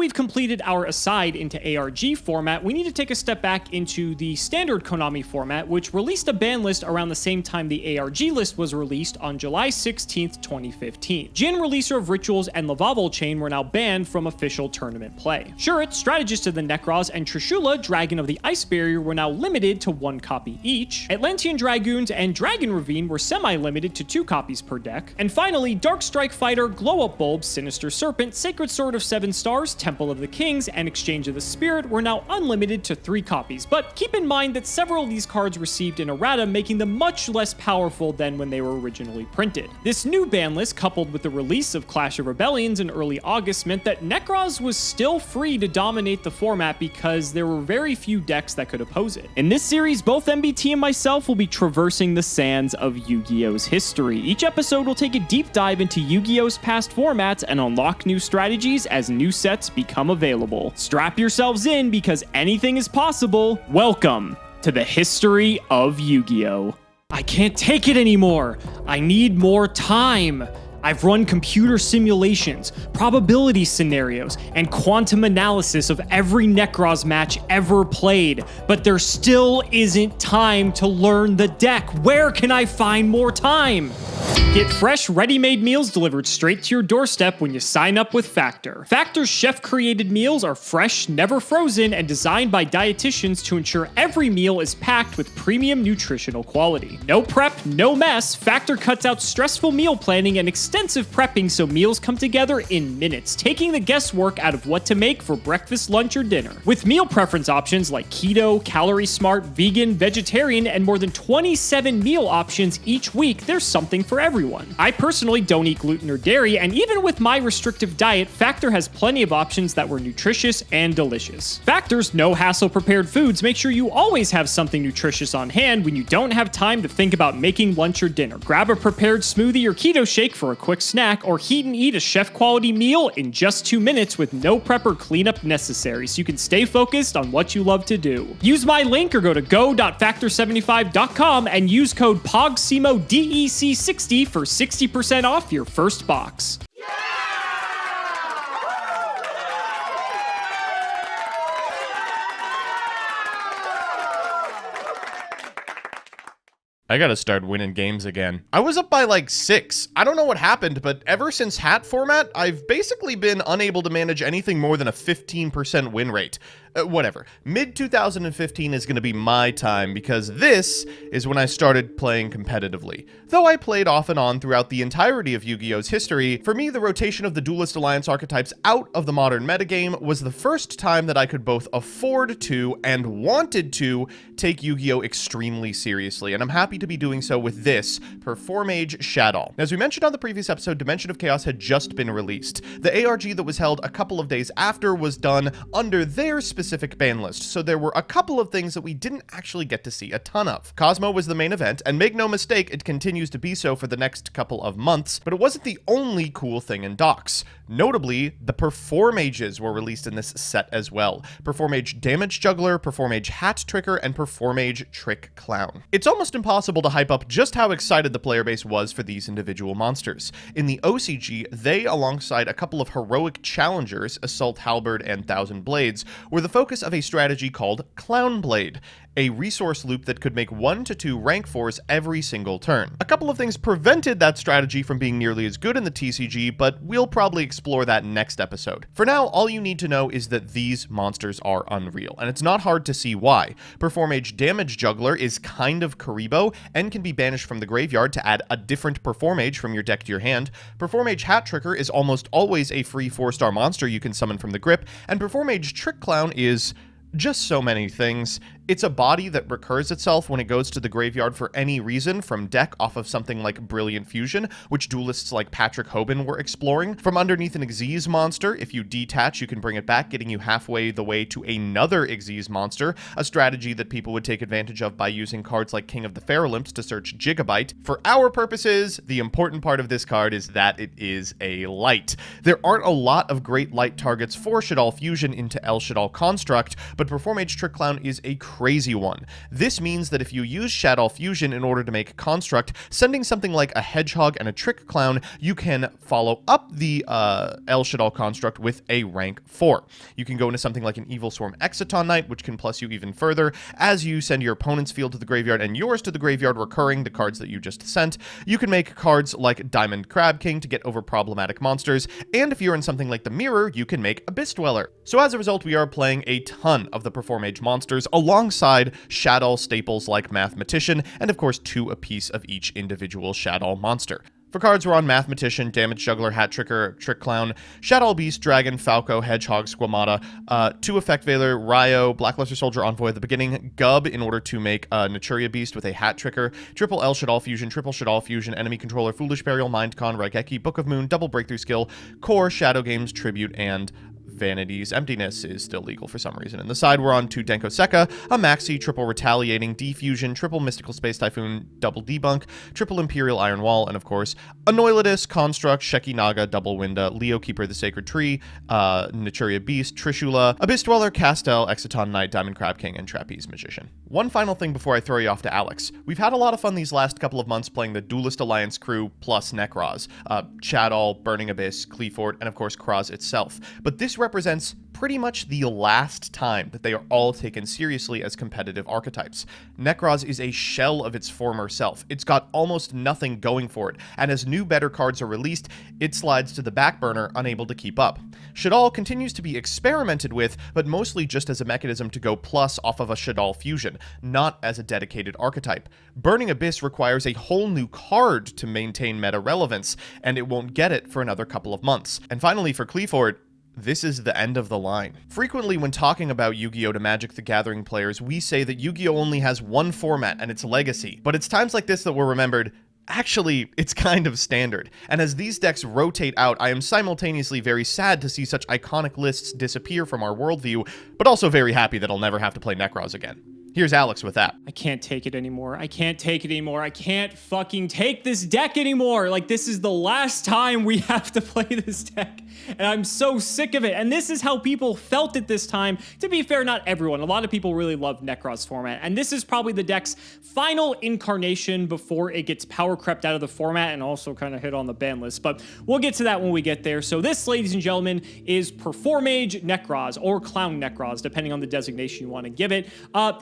we've completed our aside into ARG format, we need to take a step back into the standard Konami format, which released a ban list around the same time the ARG list was released on July 16th, 2015. Jin, releaser of Rituals, and Lavabo Chain were now banned from official tournament play. Shuret, strategist of the Necros, and Trishula, Dragon of the Ice Barrier, were now limited to 1 copy each. Atlantean Dragoons and Dragon Ravine were semi-limited to 2 copies per deck. And finally, Dark Strike Fighter, Glow Up Bulb, Sinister Serpent, Sacred Sword of 7 Stars, Temple of the Kings, and Exchange of the Spirit were now unlimited to 3 copies, but keep in mind that several of these cards received an errata, making them much less powerful than when they were originally printed. This new ban list, coupled with the release of Clash of Rebellions in early August, meant that Necros was still free to dominate the format because there were very few decks that could oppose it. In this series, both MBT and myself will be traversing the sands of Yu-Gi-Oh's history. Each episode will take a deep dive into Yu-Gi-Oh's past formats and unlock new strategies as new sets become available. Strap yourselves in because anything is possible. Welcome to the history of Yu-Gi-Oh! I can't take it anymore. I need more time. I've run computer simulations, probability scenarios, and quantum analysis of every Necros match ever played, but there still isn't time to learn the deck. Where can I find more time? Get fresh, ready-made meals delivered straight to your doorstep when you sign up with Factor. Factor's chef-created meals are fresh, never frozen, and designed by dietitians to ensure every meal is packed with premium nutritional quality. No prep, no mess. Factor cuts out stressful meal planning and extensive prepping so meals come together in minutes, taking the guesswork out of what to make for breakfast, lunch, or dinner. With meal preference options like keto, calorie smart, vegan, vegetarian, and more than 27 meal options each week, there's something for everyone. I personally don't eat gluten or dairy, and even with my restrictive diet, Factor has plenty of options that were nutritious and delicious. Factor's no-hassle prepared foods make sure you always have something nutritious on hand when you don't have time to think about making lunch or dinner. Grab a prepared smoothie or keto shake for a quick snack, or heat and eat a chef-quality meal in just 2 minutes with no prep or cleanup necessary, so you can stay focused on what you love to do. Use my link or go to go.factor75.com and use code POGSIMODEC60 for 60% off your first box. I gotta start winning games again. I was up by like 6. I don't know what happened, but ever since hat format, I've basically been unable to manage anything more than a 15% win rate. Whatever. Mid-2015 is going to be my time because this is when I started playing competitively. Though I played off and on throughout the entirety of Yu-Gi-Oh's history, for me the rotation of the Duelist Alliance archetypes out of the modern metagame was the first time that I could both afford to and wanted to take Yu-Gi-Oh extremely seriously, and I'm happy to be doing so with this Performage Shaddoll. As we mentioned on the previous episode, Dimension of Chaos had just been released. The ARG that was held a couple of days after was done under their specific ban list, so there were a couple of things that we didn't actually get to see a ton of. Cosmo was the main event, and make no mistake, it continues to be so for the next couple of months, but it wasn't the only cool thing in docks. Notably, the Performages were released in this set as well. Performage Damage Juggler, Performage Hat Tricker, and Performage Trick Clown. It's almost impossible to hype up just how excited the player base was for these individual monsters. In the OCG, they, alongside a couple of heroic challengers, Assault Halberd and Thousand Blades, were the focus of a strategy called Clown Blade, a resource loop that could make 1 to 2 rank 4s every single turn. A couple of things prevented that strategy from being nearly as good in the TCG, but we'll probably explore that next episode. For now, all you need to know is that these monsters are unreal, and it's not hard to see why. Performage Damage Juggler is kind of Karibo, and can be banished from the graveyard to add a different Performage from your deck to your hand. Performage Hat Tricker is almost always a free 4-star monster you can summon from the grip, and Performage Trick Clown is just so many things. It's a body that recurs itself when it goes to the graveyard for any reason, from deck off of something like Brilliant Fusion, which duelists like Patrick Hoban were exploring. From underneath an Xyz monster, if you detach, you can bring it back, getting you halfway the way to another Xyz monster, a strategy that people would take advantage of by using cards like King of the Fairolymps to search Gigabyte. For our purposes, the important part of this card is that it is a light. There aren't a lot of great light targets for Shaddoll Fusion into El Shaddoll Construct, but but Performage Trick Clown is a crazy one. This means that if you use Shaddoll Fusion in order to make Construct, sending something like a Hedgehog and a Trick Clown, you can follow up the El Shaddoll construct with a rank 4. You can go into something like an Evil Swarm Exciton Knight, which can plus you even further as you send your opponent's field to the graveyard and yours to the graveyard, recurring the cards that you just sent. You can make cards like Diamond Crab King to get over problematic monsters, and if you're in something like the Mirror, you can make Abyss Dweller. So as a result, we are playing a ton of the Performage monsters alongside Shaddoll staples like Mathematician, and of course 2 apiece of each individual Shaddoll monster. For cards, we're on Mathematician, Damage Juggler, Hat Tricker, Trick Clown, Shaddoll Beast, Dragon, Falco, Hedgehog, Squamata, 2 Effect Veiler, Ryo, Blackluster Soldier, Envoy at the beginning, Gub in order to make Naturia Beast with a Hat Tricker, triple El Shaddoll Fusion, triple Shaddoll Fusion, Enemy Controller, Foolish Burial, Mindcon, Raigeki, Book of Moon, Double Breakthrough Skill, Core, Shadow Games, Tribute, and Vanity's Emptiness is still legal for some reason. In the side, we're on 2 Denko Sekka, a Maxi, triple Retaliating, Defusion, triple Mystical Space Typhoon, double Debunk, triple Imperial Iron Wall, and of course, Anoilidus, Construct, Sheki Naga, double Winda, Leo Keeper of the Sacred Tree, Naturia Beast, Trishula, Abyss Dweller, Castel, Exciton Knight, Diamond Crab King, and Trapeze Magician. One final thing before I throw you off to Alex. We've had a lot of fun these last couple of months playing the Duelist Alliance crew plus Nekroz, Shaddoll, Burning Abyss, Cleafort, and of course Kroz itself. But this represents pretty much the last time that they are all taken seriously as competitive archetypes. Nekroz is a shell of its former self. It's got almost nothing going for it, and as new better cards are released, it slides to the back burner, unable to keep up. Shaddoll continues to be experimented with, but mostly just as a mechanism to go plus off of a Shaddoll Fusion, not as a dedicated archetype. Burning Abyss requires a whole new card to maintain meta relevance, and it won't get it for another couple of months. And finally, for Cleafort, this is the end of the line. Frequently when talking about Yu-Gi-Oh! To Magic the Gathering players, we say that Yu-Gi-Oh! Only has one format and it's Legacy. But it's times like this that we're remembered, actually, it's kind of standard. And as these decks rotate out, I am simultaneously very sad to see such iconic lists disappear from our worldview, but also very happy that I'll never have to play Nekroz again. Here's Alex with that. I can't take it anymore. I can't take it anymore. I can't fucking take this deck anymore. Like, this is the last time we have to play this deck. And I'm so sick of it. And this is how people felt it this time. To be fair, not everyone. A lot of people really love Nekroz format. And this is probably the deck's final incarnation before it gets power crept out of the format and also kind of hit on the ban list. But we'll get to that when we get there. So this, ladies and gentlemen, is Performage Nekroz, or Clown Nekroz, depending on the designation you want to give it.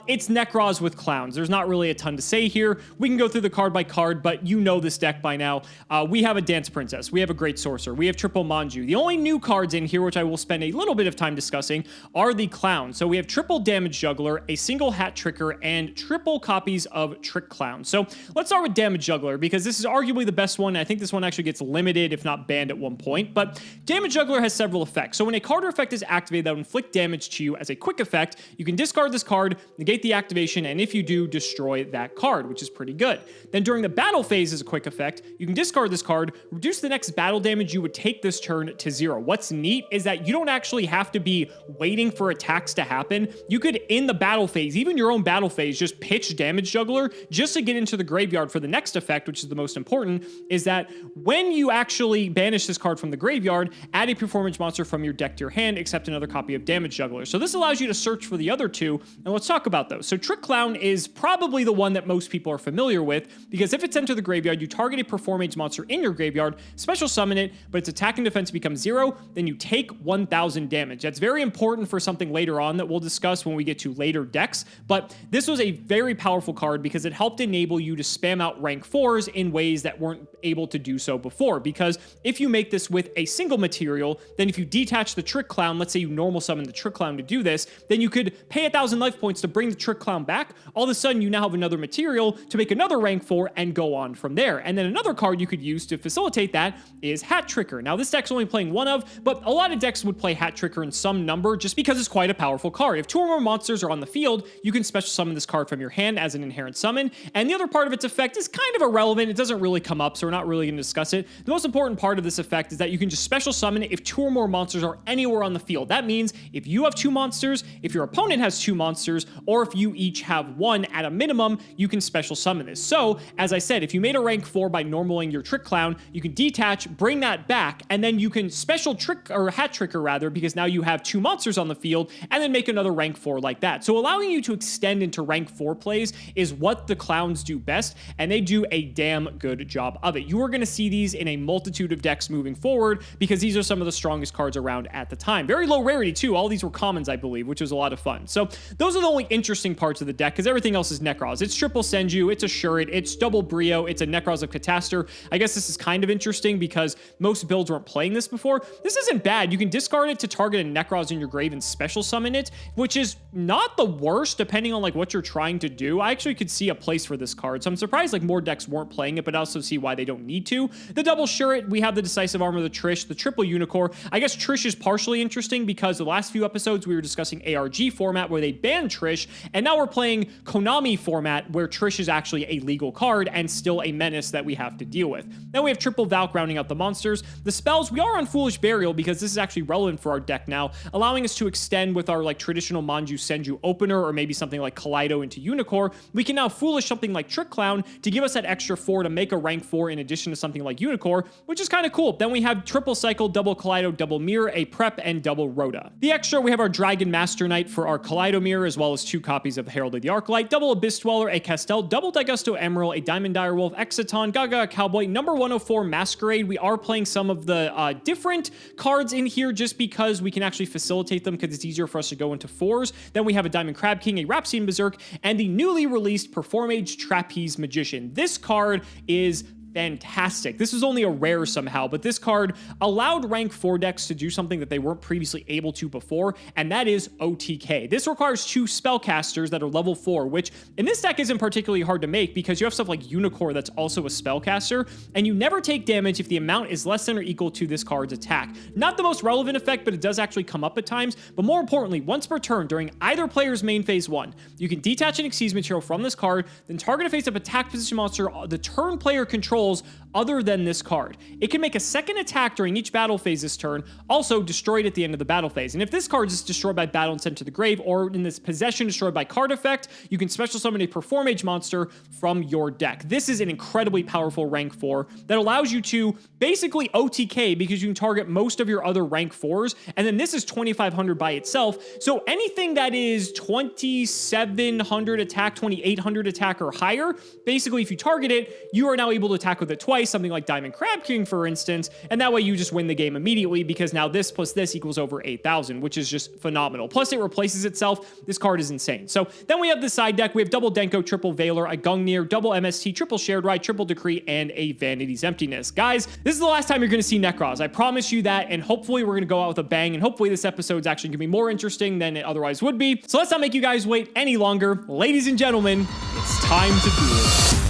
It's Nekroz with clowns. There's not really a ton to say here. We can go through the card by card, but you know this deck by now. We have a Dance Princess. We have a Great Sorcerer. We have Triple Manju. The only new cards in here, which I will spend a little bit of time discussing, are the clowns. So we have triple Damage Juggler, a single Hat Tricker, and triple copies of Trick Clown. So let's start with Damage Juggler, because this is arguably the best one. I think this one actually gets limited, if not banned at one point. But Damage Juggler has several effects. So when a card or effect is activated that will inflict damage to you as a quick effect, you can discard this card, negate the activation, and if you do, destroy that card, which is pretty good. Then during the battle phase as a quick effect, you can discard this card, reduce the next battle damage you would take this turn to 0. What's neat is that you don't actually have to be waiting for attacks to happen. You could, in the battle phase, even your own battle phase, just pitch Damage Juggler just to get into the graveyard for the next effect, which is the most important, is that when you actually banish this card from the graveyard, add a Performance monster from your deck to your hand, except another copy of Damage Juggler. So this allows you to search for the other two, and let's talk about those. So Trick Clown is probably the one that most people are familiar with, because if it's entered the graveyard, you target a Performage monster in your graveyard, special summon it, but its attack and defense becomes 0, then you take 1,000 damage. That's very important for something later on that we'll discuss when we get to later decks, but this was a very powerful card because it helped enable you to spam out rank 4s in ways that weren't able to do so before, because if you make this with a single material, then if you detach the Trick Clown, let's say you normal summon the Trick Clown to do this, then you could pay 1,000 life points to bring the Trick Clown back. All of a sudden, you now have another material to make another rank 4 and go on from there. And then another card you could use to facilitate that is Hat Tricker. Now, this deck's only playing one of, but a lot of decks would play Hat Tricker in some number just because it's quite a powerful card. If 2 or more monsters are on the field, you can special summon this card from your hand as an inherent summon. And the other part of its effect is kind of irrelevant. It doesn't really come up, so we're not really going to discuss it. The most important part of this effect is that you can just special summon it if 2 or more monsters are anywhere on the field. That means if you have 2 monsters, if your opponent has 2 monsters, or if if you each have one at a minimum, you can special summon this. So, as I said, if you made a rank 4 by normaling your Trick Clown, you can detach, bring that back, and then you can special trick, or hat tricker rather, because now you have 2 monsters on the field, and then make another rank 4 like that. So allowing you to extend into rank 4 plays is what the clowns do best, and they do a damn good job of it. You are going to see these in a multitude of decks moving forward, because these are some of the strongest cards around at the time. Very low rarity too. All these were commons, I believe, which was a lot of fun. So those are the only interesting parts of the deck, because everything else is Necros. It's triple Senju, it's a Shure, it's double Brio, it's a Necros of Catastor. I guess this is kind of interesting because most builds weren't playing this before. This isn't bad. You can discard it to target a Necros in your grave and special summon it, which is not the worst depending on like what you're trying to do. I actually could see a place for this card, so I'm surprised like more decks weren't playing it, but I also see why they don't need to. The double Shure, we have the Decisive Armor, the Trish, the triple Unicorn. I guess Trish is partially interesting because the last few episodes we were discussing ARG format where they banned Trish, and now we're playing Konami format where Trish is actually a legal card and still a menace that we have to deal with. Then we have triple Valk rounding out the monsters. The spells, we are on Foolish Burial because this is actually relevant for our deck now, allowing us to extend with our like traditional Manju Senju opener or maybe something like Kaleido into Unicorn. We can now Foolish something like Trick Clown to give us that extra 4 to make a rank 4 in addition to something like Unicorn, which is kind of cool. Then we have triple Cycle, double Kaleido, double Mirror, a Prep, and double Rhoda. The extra, we have our Dragon Master Knight for our Kaleido Mirror, as well as 2 copies of Herald of the Arclight, double Abyss Dweller, a Castel, double Daigusto Emerald, a Diamond Direwolf, Exciton, Gaga Cowboy, number 104 Masquerade. We are playing some of the different cards in here just because we can actually facilitate them because it's easier for us to go into 4s. Then we have a Diamond Crab King, a Rhapsodian Berserk, and the newly released Performage Trapeze Magician. This card is fantastic. This was only a rare somehow, but this card allowed rank 4 decks to do something that they weren't previously able to before, and that is OTK. This requires 2 spellcasters that are level 4, which in this deck isn't particularly hard to make because you have stuff like Unicorn that's also a spellcaster, and you never take damage if the amount is less than or equal to this card's attack. Not the most relevant effect, but it does actually come up at times, but more importantly, once per turn during either player's main phase 1, you can detach an Xyz material from this card, then target a face-up attack position monster the turn player controls other than this card. It can make a second attack during each battle phase this turn, also destroyed at the end of the battle phase. And if this card is destroyed by battle and sent to the grave, or in this possession destroyed by card effect, you can special summon a Performage monster from your deck. This is an incredibly powerful rank 4 that allows you to basically OTK because you can target most of your other rank 4s, and then this is 2500 by itself. So anything that is 2700 attack, 2800 attack or higher, basically if you target it, you are now able to attack with it twice, something like Diamond Crab King, for instance, and that way you just win the game immediately because now this plus this equals over 8,000, which is just phenomenal. Plus it replaces itself. This card is insane. So then we have the side deck. We have double Denko, triple Valor, a Gungnir, double MST, triple Shared Ride, triple Decree, and a Vanity's Emptiness. Guys, this is the last time you're going to see Necros. I promise you that, and hopefully we're going to go out with a bang, and hopefully this episode's actually going to be more interesting than it otherwise would be. So let's not make you guys wait any longer. Ladies and gentlemen, it's time to duel.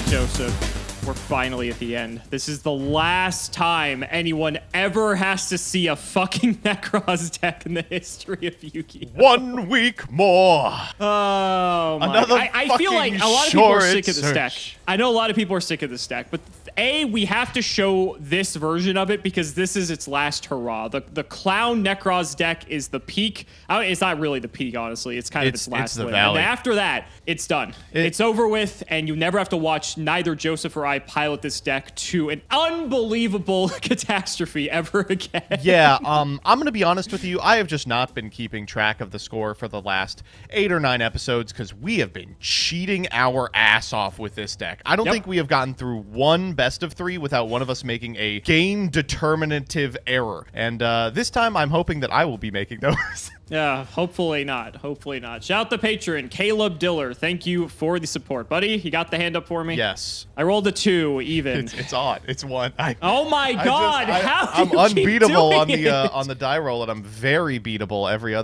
Joseph, we're finally at the end. This is the last time anyone ever has to see a fucking Necros deck in the history of Yu-Gi-Oh! 1 week more. Oh my Another God. I feel like a lot of people are sick of this deck. search. I know a lot of people are sick of this deck, but we have to show this version of it because this is its last hurrah. The Clown Necros deck is the peak. It's not really the peak, honestly. It's kind of its last the win. valley. And after that, it's done. It's over with, and you never have to watch neither Joseph or I pilot this deck to an unbelievable catastrophe ever again. Yeah, I'm going to be honest with you. I have just not been keeping track of the score for the last 8 or 9 episodes because we have been cheating our ass off with this deck. I don't think we have gotten through one best of 3 without one of us making a game determinative error. And this time I'm hoping that I will be making those. Yeah, hopefully not. Hopefully not. Shout out the patron, Caleb Diller. Thank you for the support. Buddy, you got the hand up for me? Yes. I rolled a 2 even. It's odd. It's 1. Oh my God! I'm do you unbeatable keep on doing on the die roll, and I'm very beatable every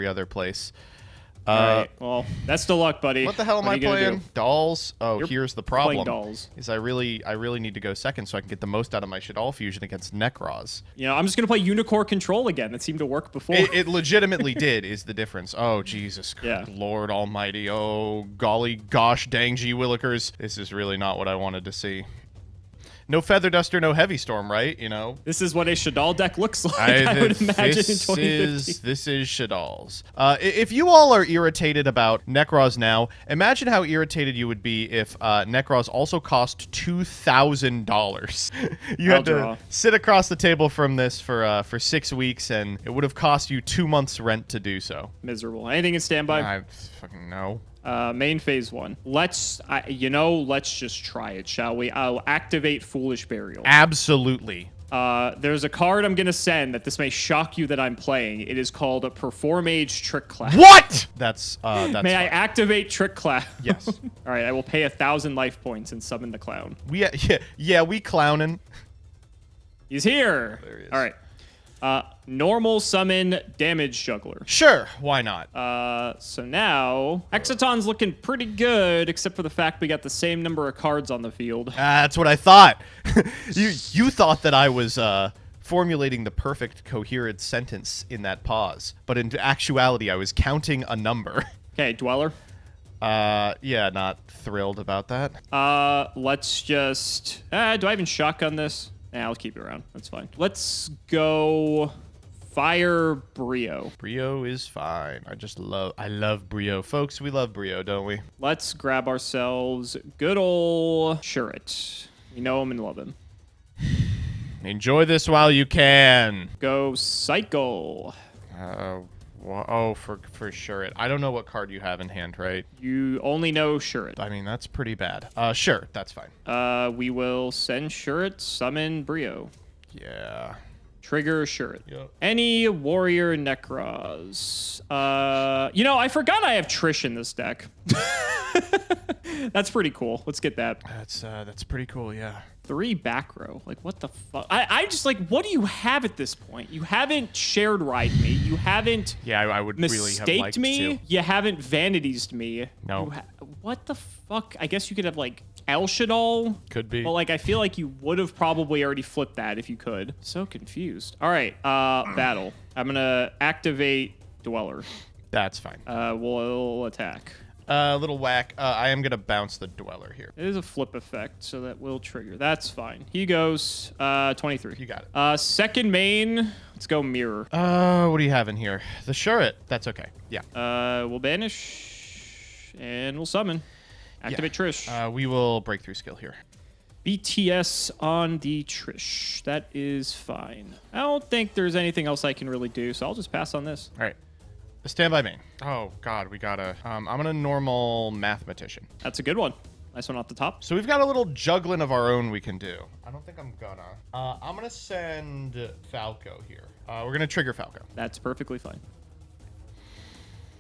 other place. All right. Well, that's the luck, buddy. What the hell am I playing? Dolls. Oh, here's the problem. Playing dolls. Is I really need to go second so I can get the most out of my Shaddoll fusion against Necros. You know, I'm just gonna play Unicorn Control again. That seemed to work before. It legitimately did. Is the difference? Oh Jesus, yeah. Lord Almighty! Oh golly, gosh, dang, gee willikers! This is really not what I wanted to see. no Feather Duster, no Heavy Storm, right? You know. This is what a Shaddoll deck looks like, I would imagine, in 2015. This is Shaddoll's. If you all are irritated about Necros now, imagine how irritated you would be if Necros also cost $2,000. You had to sit across the table from this for 6 weeks, and it would have cost you 2 months' rent to do so. Miserable. Anything in standby? I fucking know. Main phase 1. Let's just try it, shall we? I'll activate Foolish Burial. Absolutely. There's a card I'm gonna send that this may shock you that I'm playing. It is called a Performage Trick Class. What? That's May fine. I activate Trick Class? Yes. All right, I will pay 1,000 life points and summon the clown. We clowning. He's here. There he is. All right. Normal summon damage juggler. Sure, why not? So now Exciton's looking pretty good, except for the fact we got the same number of cards on the field. That's what I thought. you thought that I was formulating the perfect coherent sentence in that pause, but in actuality, I was counting a number. Okay, Dweller. Yeah, not thrilled about that. Let's just. Do I even shotgun this? I'll keep it around. That's fine. Let's go Fire Brio. Brio is fine. I love Brio. Folks, we love Brio, don't we? Let's grab ourselves good ole Shuret. We know him and love him. Enjoy this while you can. Go Cycle. For sure. I don't know what card you have in hand, right? You only know Shuret. I mean, that's pretty bad. Sure, that's fine. We will send Shuret, summon Brio. Yeah. Trigger Shuret. Yep. Any warrior Necros. I forgot I have Trish in this deck. That's pretty cool. Let's get that. That's pretty cool, yeah. 3 back row. Like, what the fuck? I just, like, what do you have at this point? You haven't shared ride me. You haven't I would really have liked me. to. You haven't vanitiesed me. No. What the fuck? I guess you could have, like, El Shaddoll. Could be. But, like, I feel like you would have probably already flipped that if you could. So confused. All right, battle. I'm gonna activate Dweller. That's fine. We'll attack. Little whack. I am gonna bounce the Dweller here. It is a flip effect, so that will trigger. That's fine. He goes 23. You got it. Second main. Let's go Mirror. What do you have in here? The Shuret. That's okay. Yeah. We'll banish and we'll summon. Activate Trish. We will break through skill here. BTS on the Trish. That is fine. I don't think there's anything else I can really do, so I'll just pass on this. All right. Standby main. Oh, God, we gotta... I'm gonna normal Mathematician. That's a good one. Nice one off the top. So we've got a little juggling of our own we can do. I don't think I'm gonna. I'm gonna send Falco here. We're gonna trigger Falco. That's perfectly fine.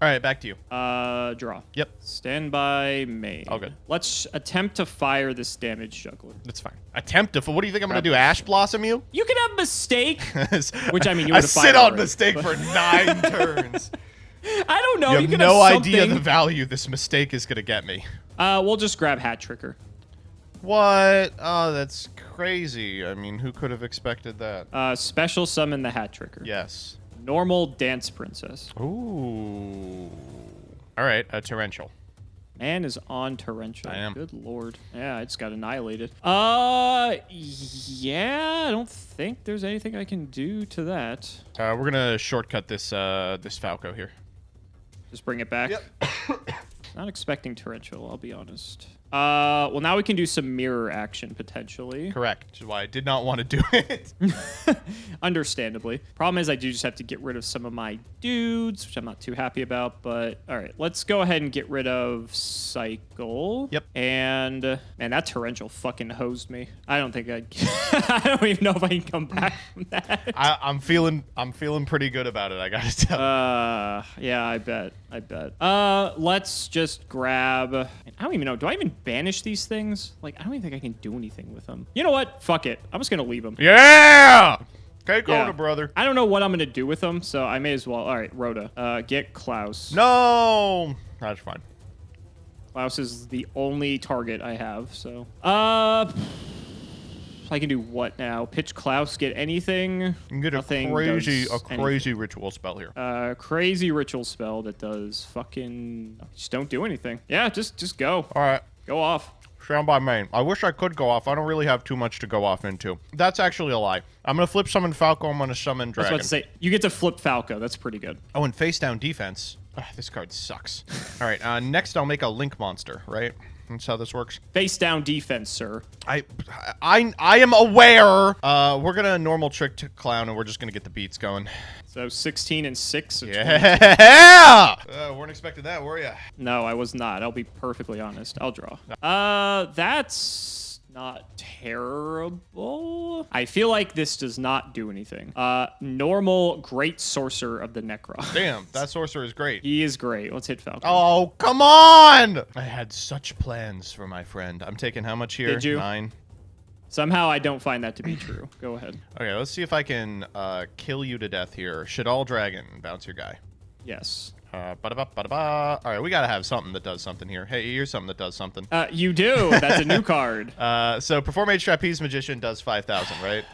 All right, back to you. Draw. Yep. Standby main. All good. Let's attempt to fire this damage juggler. That's fine. Attempt to... What do you think I'm gonna do? Ash Blossom you? You can have mistake. Which, I mean, you I would have sit on mistake for 9 turns. I don't know. You have no idea the value this mistake is going to get me. We'll just grab Hat Tricker. What? Oh, that's crazy. I mean, who could have expected that? Special summon the Hat Tricker. Yes. Normal Dance Princess. Ooh. All right, a Torrential. Man is on Torrential. I am. Good lord. Yeah, I just got annihilated. Yeah, I don't think there's anything I can do to that. We're going to shortcut this this Falco here. Just bring it back. Yep. Not expecting Torrential, I'll be honest. Well, now we can do some mirror action, potentially. Correct, which is why I did not want to do it. Understandably. Problem is I do just have to get rid of some of my dudes, which I'm not too happy about, but all right, let's go ahead and get rid of Cycle. Yep. And, man, that Torrential fucking hosed me. I don't think I'd... I don't even know if I can come back from that. I'm feeling pretty good about it, I gotta tell you. Yeah, I bet. Let's just grab... I don't even know. Do I even banish these things? Like, I don't even think I can do anything with them. You know what? Fuck it. I'm just gonna leave them. Yeah! Okay, Coda, brother. I don't know what I'm gonna do with them, so I may as well. All right, Rhoda. Get Klaus. No! That's fine. Klaus is the only target I have, so... I can do what now? Pitch Klaus, get anything? You can get a crazy ritual spell here. Crazy ritual spell that does fucking... Just don't do anything. Yeah, just go. All right. Go off. Stand by main. I wish I could go off. I don't really have too much to go off into. That's actually a lie. I'm going to flip summon Falco. I'm going to summon Dragon. I was about to say, you get to flip Falco. That's pretty good. Oh, and face down defense. Ugh, this card sucks. All right, next I'll make a Link monster, right? That's how this works. Face down defense, sir. I am aware. We're gonna normal trick to clown, and we're just gonna get the beats going. So 16 and 6. Yeah. Weren't expecting that, were ya? No, I was not. I'll be perfectly honest. I'll draw. That's not terrible. I feel like this does not do anything. Normal Great Sorcerer of the Necron. Damn, that sorcerer is great. He is great. Let's hit Falcon. Oh, come on! I had such plans for my friend. I'm taking how much here? Did you? 9. Somehow I don't find that to be true. Go ahead. Okay, let's see if I can kill you to death here. Shaddoll Dragon, bounce your guy. Yes. Ba-da-ba. All right, we gotta have something that does something here. Hey, here's something that does something. You do. That's a new card. So Performage Trapeze Magician does 5,000, right?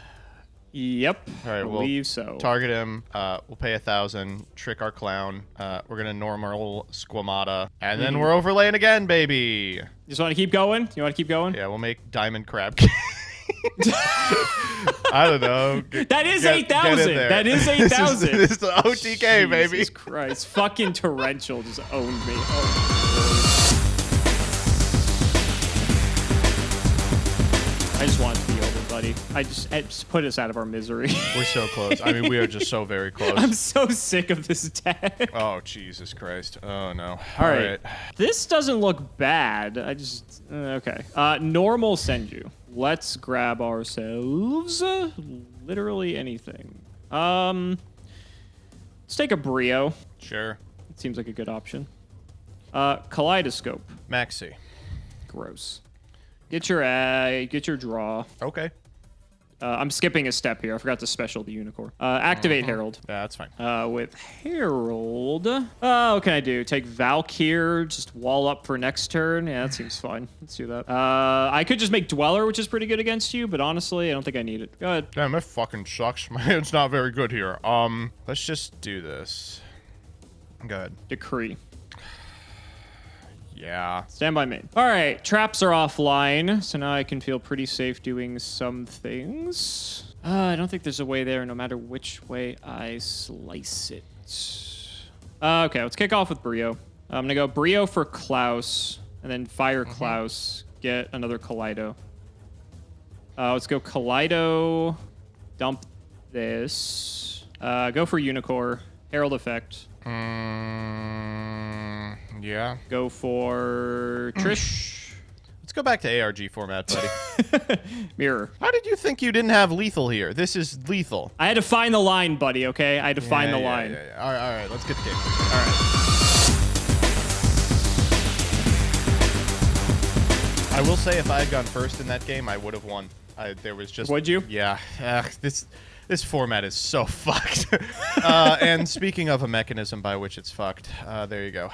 Yep. All right, I believe so. Target him. We'll pay 1,000. Trick our clown. We're gonna normal Squamata, and then we're overlaying again, baby. You just want to keep going? You want to keep going? Yeah, we'll make Diamond Crab. I don't know. That is 8,000. That is 8,000. This is the OTK, baby. Jesus Christ. Fucking Torrential just owned me. Oh, I just want it to be over, buddy. I just put us out of our misery. We're so close. I mean, we are just so very close. I'm so sick of this attack. Oh, Jesus Christ. Oh, no. All right. This doesn't look bad. I just... okay. Normal Senju. Let's grab ourselves literally anything. Let's take a Brio. Sure. It seems like a good option. Kaleidoscope. Maxi. Gross. Get your draw. Okay. I'm skipping a step here. I forgot to special the Unicorn. Activate Herald. Yeah, that's fine. With Herald, what can I do? Take Valkyr, just wall up for next turn. Yeah, that seems fine. Let's do that. I could just make Dweller, which is pretty good against you, but honestly, I don't think I need it. Go ahead. Damn, that fucking sucks. It's not very good here. Let's just do this. Go ahead. Decree. Yeah. Stand by main. All right, traps are offline, so now I can feel pretty safe doing some things. I don't think there's a way there, no matter which way I slice it. Okay, let's kick off with Brio. I'm gonna go Brio for Klaus, and then fire Klaus, get another Kaleido. Let's go Kaleido, dump this. Go for Unicorn, Herald Effect. Yeah. Go for Trish. Let's go back to ARG format, buddy. Mirror. How did you think you didn't have lethal here? This is lethal. I had to find the line, buddy, okay? I had to find the line. Yeah. All right, let's get the game. All right. I will say, if I had gone first in that game, I would have won. There was just... Would you? Yeah. This format is so fucked. And speaking of a mechanism by which it's fucked, there you go.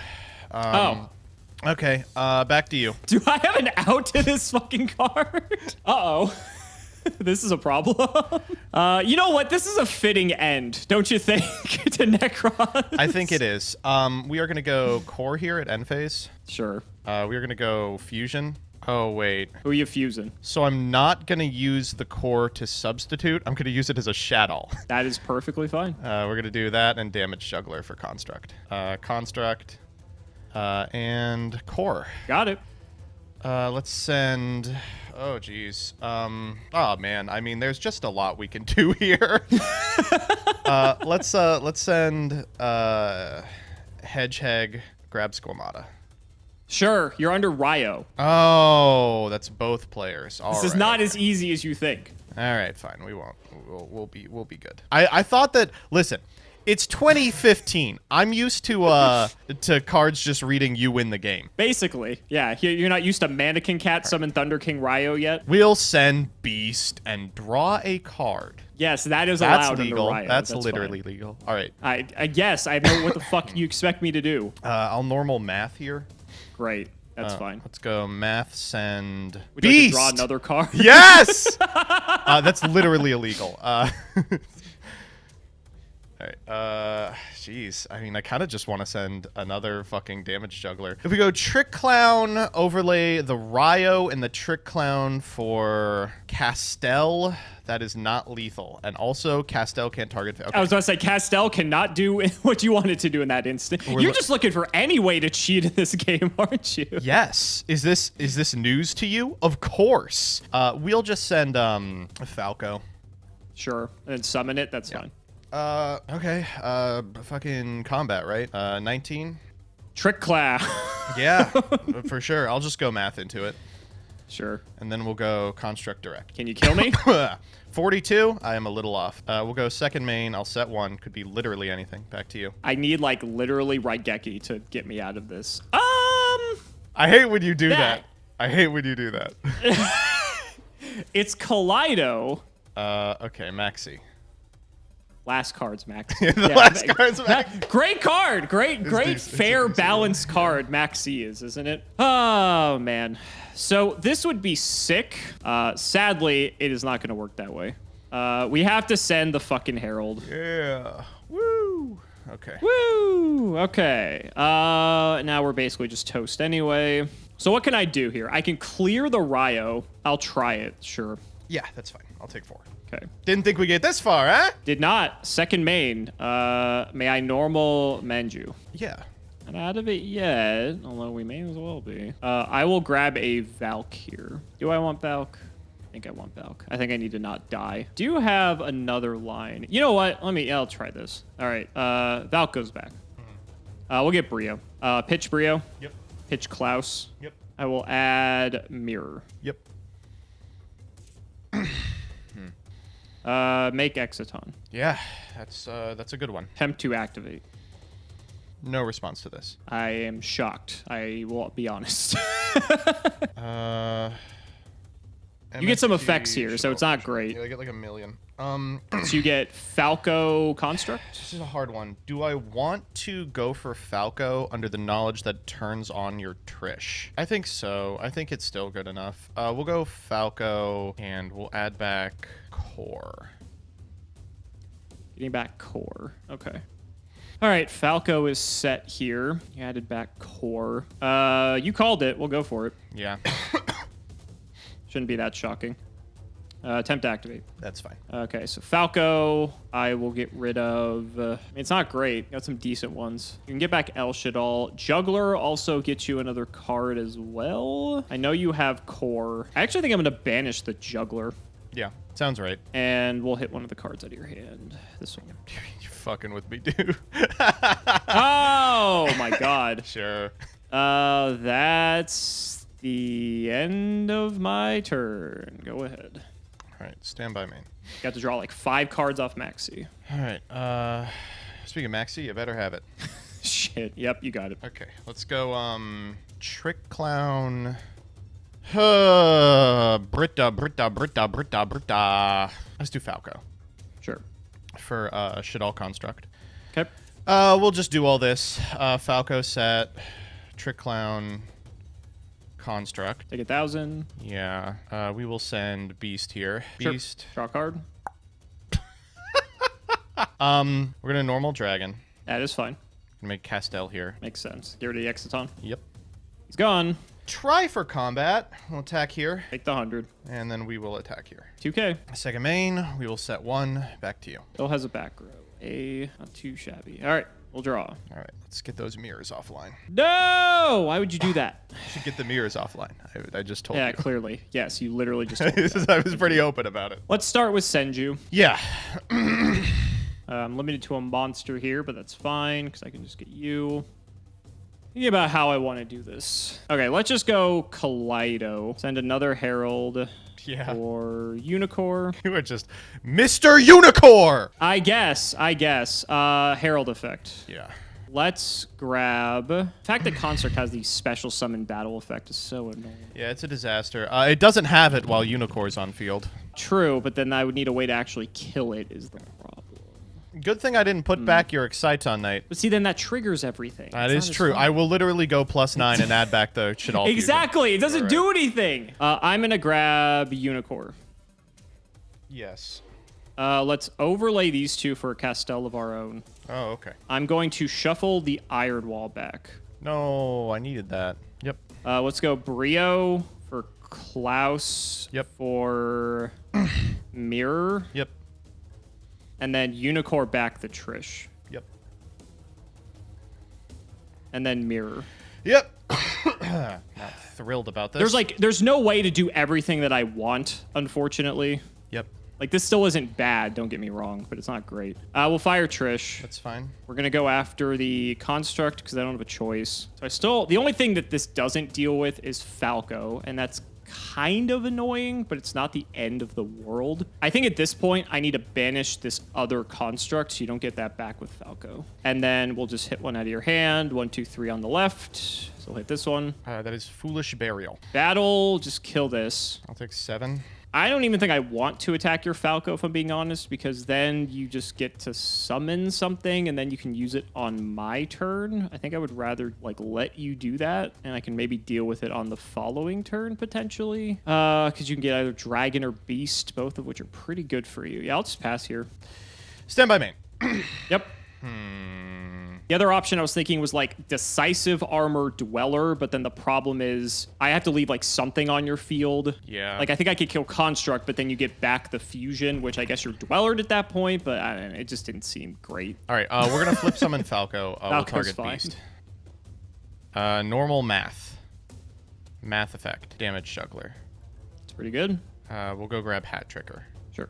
Okay, back to you. Do I have an out to this fucking card? Uh-oh. This is a problem. You know what? This is a fitting end, don't you think, to Necron? I think it is. We are going to go core here at end phase. Sure. We are going to go fusion. Oh, wait. Who are you fusing? So I'm not going to use the core to substitute. I'm going to use it as a Shaddoll. That is perfectly fine. We're going to do that and damage juggler for construct. Construct. And core. Got it. Let's send... Oh, geez. Oh, man. I mean, there's just a lot we can do here. Let's send Hedgehog, grab Squamata. Sure, you're under Ryo. Oh, that's both players. This is not as easy as you think. All right, fine. We won't. We'll be good. I thought that. Listen, it's 2015. I'm used to cards just reading you win the game. Basically, yeah. You're not used to Mannequin Cat summon Thunder King Ryo yet. We'll send Beast and draw a card. Yes, that is allowed legal. under Ryo. That's literally legal. All right. I guess I know what the fuck you expect me to do. I'll normal math here. Great. That's fine. Let's go math send Would you Beast. like to draw another card? Yes! That's literally illegal. All right. Jeez. I mean, I kind of just want to send another fucking damage juggler. If we go Trick Clown, overlay the Ryo and the Trick Clown for Castell, that is not lethal. And also, Castell can't target. Okay. I was about to say, Castell cannot do what you wanted to do in that instant. You're just looking for any way to cheat in this game, aren't you? Yes. Is this news to you? Of course. We'll just send Falco. Sure. And then summon it. That's fine. Okay. Fucking combat, right? 19. Trick Clown. Yeah, for sure. I'll just go math into it. Sure. And then we'll go construct direct. Can you kill me? 42. I am a little off. We'll go second main. I'll set one. Could be literally anything. Back to you. I need like literally Raigeki to get me out of this. I hate when you do that. I hate when you do that. It's Kaleido. Okay, Maxi. Last card's Max. Last card's Max. Great card. Great, fair, balanced card. Maxi isn't it? Oh, man. So this would be sick. Sadly, it is not going to work that way. We have to send the fucking Herald. Yeah. Woo. Okay. Woo. Okay. Now we're basically just toast anyway. So what can I do here? I can clear the Ryo. I'll try it. Sure. Yeah, that's fine. I'll take 4. Okay. Didn't think we get this far, huh? Did not. Second main. May I normal Manju? Yeah. Not out of it yet, although we may as well be. I will grab a Valk here. Do I want Valk? I think I want Valk. I think I need to not die. Do you have another line? You know what? I'll try this. All right. Valk goes back. We'll get Brio. Pitch Brio. Yep. Pitch Klaus. Yep. I will add Mirror. Yep. Make Exciton. Yeah, that's a good one. Attempt to activate. No response to this. I am shocked. I will be honest. You get some effects here, so it's not great. Yeah, I get like 1 million. So you get Falco Construct. This is a hard one. Do I want to go for Falco under the knowledge that turns on your Trish? I think so. I think it's still good enough. We'll go Falco, and we'll add back Core. Getting back Core. Okay. All right, Falco is set here. You added back Core. You called it. We'll go for it. Yeah. Shouldn't be that shocking. Attempt to activate. That's fine. Okay, so Falco, I will get rid of... it's not great. Got some decent ones. You can get back El Shaddoll. Juggler also gets you another card as well. I know you have Core. I actually think I'm going to banish the Juggler. Yeah, sounds right. And we'll hit one of the cards out of your hand. This one. You're fucking with me, dude. Oh, my God. Sure. That's the end of my turn. Go ahead. All right, stand by main. Got to draw like 5 cards off Maxi. All right. Speaking of Maxi, you better have it. Shit. Yep, you got it. Okay, let's go. Trick Clown. Britta. Let's do Falco. Sure. For Shaddoll Construct. Okay. We'll just do all this. Falco set. Trick Clown. Construct. Take 1,000. Yeah. We will send Beast here. Sure. Beast. Draw a card. We're gonna normal Dragon. That is fine. Make Castell here. Makes sense. Get rid of the Exciton. Yep. He's gone. Try for combat. We'll attack here. Take the 100. And then we will attack here. 2K. Second main. We will set 1. Back to you. Still has a back row. Not too shabby. All right. We'll draw. All right. Let's get those mirrors offline. No! Why would you do that? You should get the mirrors offline. I just told you. Yeah, clearly. Yes, you literally just told me that. I was pretty open about it. Let's start with Senju. Yeah. I'm limited to a monster here, but that's fine because I can just get you. Thinking about how I want to do this. Okay, let's just go Kaleido. Send another Herald. Yeah. Or Unicorn. You are just Mr. Unicorn! I guess. Herald effect. Yeah. Let's grab... The fact that Construct has the special summon battle effect is so annoying. Yeah, it's a disaster. It doesn't have it while Unicorn's on field. True, but then I would need a way to actually kill it is the problem. Good thing I didn't put back your Exciton Knight. But see, then that triggers everything. That is true. I will literally go +9 and add back the Shaddoll. Exactly. It doesn't do anything. I'm going to grab Unicorn. Yes. Let's overlay these two for a Castell of our own. Oh, okay. I'm going to shuffle the Iron Wall back. No, I needed that. Yep. Let's go Brio for Klaus. Yep. For Mirror. Yep. And then Unicorn back the Trish. Yep. And then Mirror. Yep. Not thrilled about this. There's no way to do everything that I want, unfortunately. Yep. Like, this still isn't bad, don't get me wrong, but it's not great. We'll fire Trish. That's fine. We're going to go after the Construct because I don't have a choice. So the only thing that this doesn't deal with is Falco, and that's kind of annoying, but it's not the end of the world. I think at this point, I need to banish this other Construct so you don't get that back with Falco. And then we'll just hit one out of your hand. 1, 2, 3 on the left. So we'll hit this one. That is Foolish Burial. Battle, just kill this. I'll take 7. I don't even think I want to attack your Falco, if I'm being honest, because then you just get to summon something, and then you can use it on my turn. I think I would rather, like, let you do that, and I can maybe deal with it on the following turn, potentially. Because you can get either Dragon or Beast, both of which are pretty good for you. Yeah, I'll just pass here. Stand by main. Yep. The other option I was thinking was like Decisive Armor Dweller, but then the problem is I have to leave like something on your field. Yeah. Like I think I could kill Construct, but then you get back the Fusion, which I guess you're Dwellered at that point, but I don't know, it just didn't seem great. All right, we're going to flip summon Falco. We'll target fine. Beast. Normal Math. Math Effect. Damage Juggler. It's pretty good. We'll go grab Hat Tricker. Sure.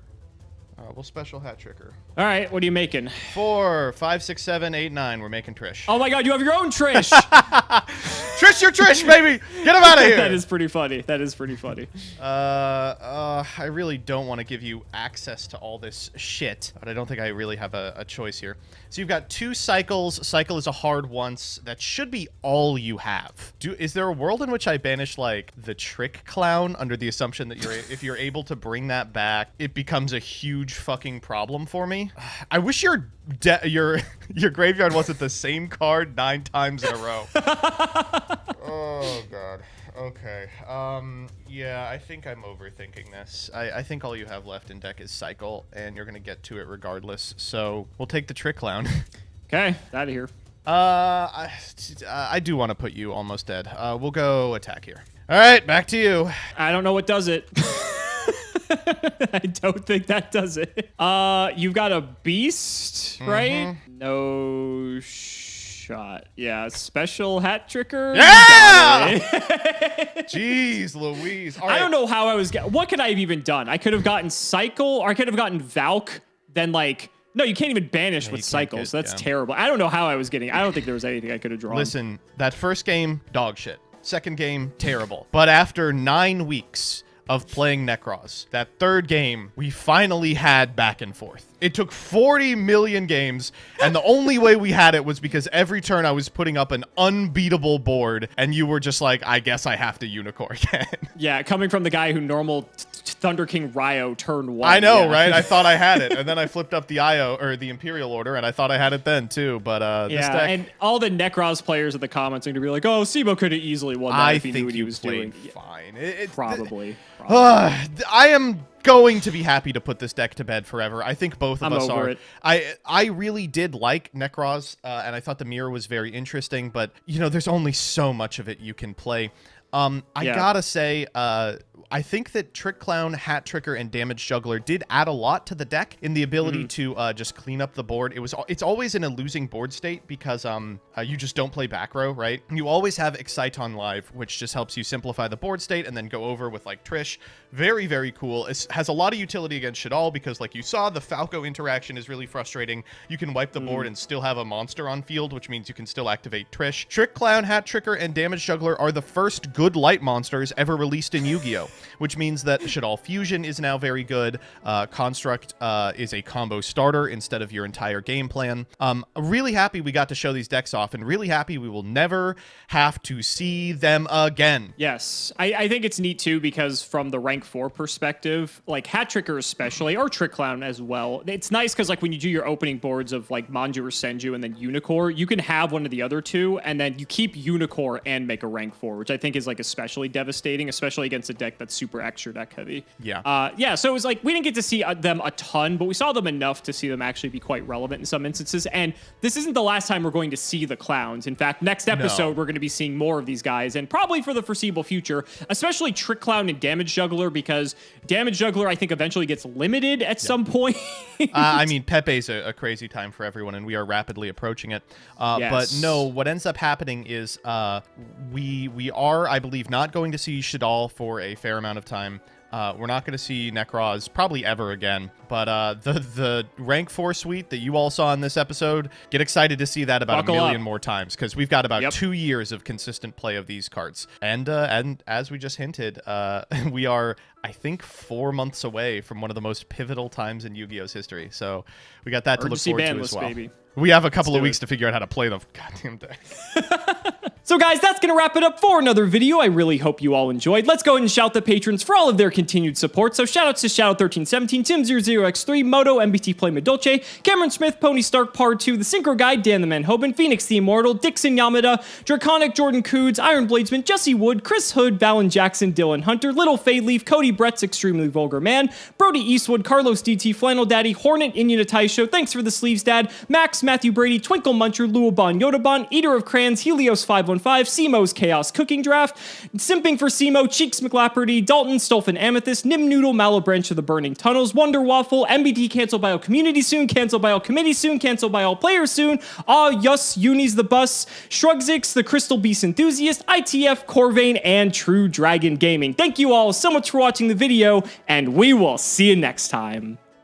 We'll special Hat Tricker. All right, what are you making? 4, 5, 6, 7, 8, 9. We're making Trish. Oh my god, you have your own Trish! Trish, your Trish, baby! Get him out of here! That is pretty funny. That is pretty funny. I really don't want to give you access to all this shit, but I don't think I really have a choice here. So you've got 2 cycles. Cycle is a hard once. That should be all you have. Is there a world in which I banish, like, the Trick Clown under the assumption that if you're able to bring that back, it becomes a huge fucking problem for me? I wish your graveyard wasn't the same card 9 times in a row. Oh, God. Okay. Yeah, I think I'm overthinking this. I think all you have left in deck is Cycle, and you're going to get to it regardless. So we'll take the Trick Clown. Okay, out of here. I do want to put you almost dead. We'll go attack here. All right, back to you. I don't know what does it. I don't think that does it. You've got a Beast, right? No shot. Yeah, special Hat Tricker. Yeah! Jeez Louise. All right. I don't know how I was... What could I have even done? I could have gotten Cycle, or I could have gotten Valk, then like... No, you can't even banish with Cycles. That's terrible. I don't know how I was getting... I don't think there was anything I could have drawn. Listen, that first game, dog shit. Second game, terrible. But after 9 weeks of playing Necros, that third game, we finally had back and forth. It took 40 million games, and the only way we had it was because every turn I was putting up an unbeatable board, and you were just like, I guess I have to Unicorn again. Yeah, coming from the guy who normal Thunder King Ryo turn 1. I know, yeah. right? I thought I had it, and then I flipped up the IO, or the Imperial Order, and I thought I had it then, too, but this deck... and all the Necros players in the comments are going to be like, oh, Simo could have easily won that if he knew what he was doing. Fine. Probably. I am going to be happy to put this deck to bed forever. I think both of us are. It. I really did like Necros, and I thought the mirror was very interesting, but, you know, there's only so much of it you can play. I gotta say, I think that Trick Clown, Hat Tricker, and Damage Juggler did add a lot to the deck in the ability to just clean up the board. It's always in a losing board state because you just don't play back row, right? You always have Exciton Live, which just helps you simplify the board state and then go over with like Trish. Very, very cool. It has a lot of utility against Shaddoll because, like you saw, the Falco interaction is really frustrating. You can wipe the board and still have a monster on field, which means you can still activate Trish. Trick Clown, Hat Tricker, and Damage Juggler are the first good light monsters ever released in Yu-Gi-Oh!, which means that Shaddoll Fusion is now very good. Construct is a combo starter instead of your entire game plan. Really happy we got to show these decks off, and really happy we will never have to see them again. Yes. I think it's neat, too, because from the rank 4 perspective, like Hat Tricker especially, or Trick Clown as well, it's nice because like when you do your opening boards of like Manju or Senju and then Unicorn, you can have one of the other two, and then you keep Unicorn and make a rank 4, which I think is like especially devastating, especially against a deck that's super extra deck heavy. Yeah. Yeah, so it was like we didn't get to see them a ton, but we saw them enough to see them actually be quite relevant in some instances. And this isn't the last time we're going to see the clowns. In fact, next episode, we're going to be seeing more of these guys, and probably for the foreseeable future, especially Trick Clown and Damage Juggler, because Damage Juggler, I think, eventually gets limited at some point. I mean, Pepe's a crazy time for everyone, and we are rapidly approaching it. Yes. But no, what ends up happening is we are, I believe, not going to see Shaddoll for a fair amount of time. We're not going to see Necroz probably ever again. But the rank 4 suite that you all saw in this episode, get excited to see that about Buckle a million up. more times, because we've got about 2 years of consistent play of these cards. And as we just hinted, we are, I think, 4 months away from one of the most pivotal times in Yu-Gi-Oh's history. So we got that to look forward to as well. Baby. We have a couple of weeks to figure out how to play the goddamn deck. So guys, that's going to wrap it up for another video. I really hope you all enjoyed. Let's go ahead and shout the patrons for all of their continued support. So shoutouts to Shadow1317, Tim00x3, Moto, MBT Play Madolce, Cameron Smith, Pony Stark Part 2, The Synchro Guy, Dan the Man Hoban, Phoenix the Immortal, Dixon Yamada, Draconic Jordan Coods, Iron Bladesman, Jesse Wood, Chris Hood, Valen Jackson, Dylan Hunter, Little Fade Leaf, Cody Brett's Extremely Vulgar Man, Brody Eastwood, Carlos DT, Flannel Daddy, Hornet, Indian Atai Show, Thanks for the Sleeves Dad, Max, Matthew Brady, Twinkle Muncher, Luabon, Yodabon, Eater of Crayons, Helios 515, Simo's Chaos Cooking Draft, Simping for Simo, Cheeks McLapperty, Dalton, Stolfin Amethyst, Nim Noodle, Mallow Branch of the Burning Tunnels, Wonder Waffle, MBT canceled by all community soon, canceled by all committee soon, canceled by all players soon, Yus, Unis the Bus, Shrugzix, the Crystal Beast Enthusiast, ITF, Corvain, and True Dragon Gaming. Thank you all so much for watching the video, and we will see you next time.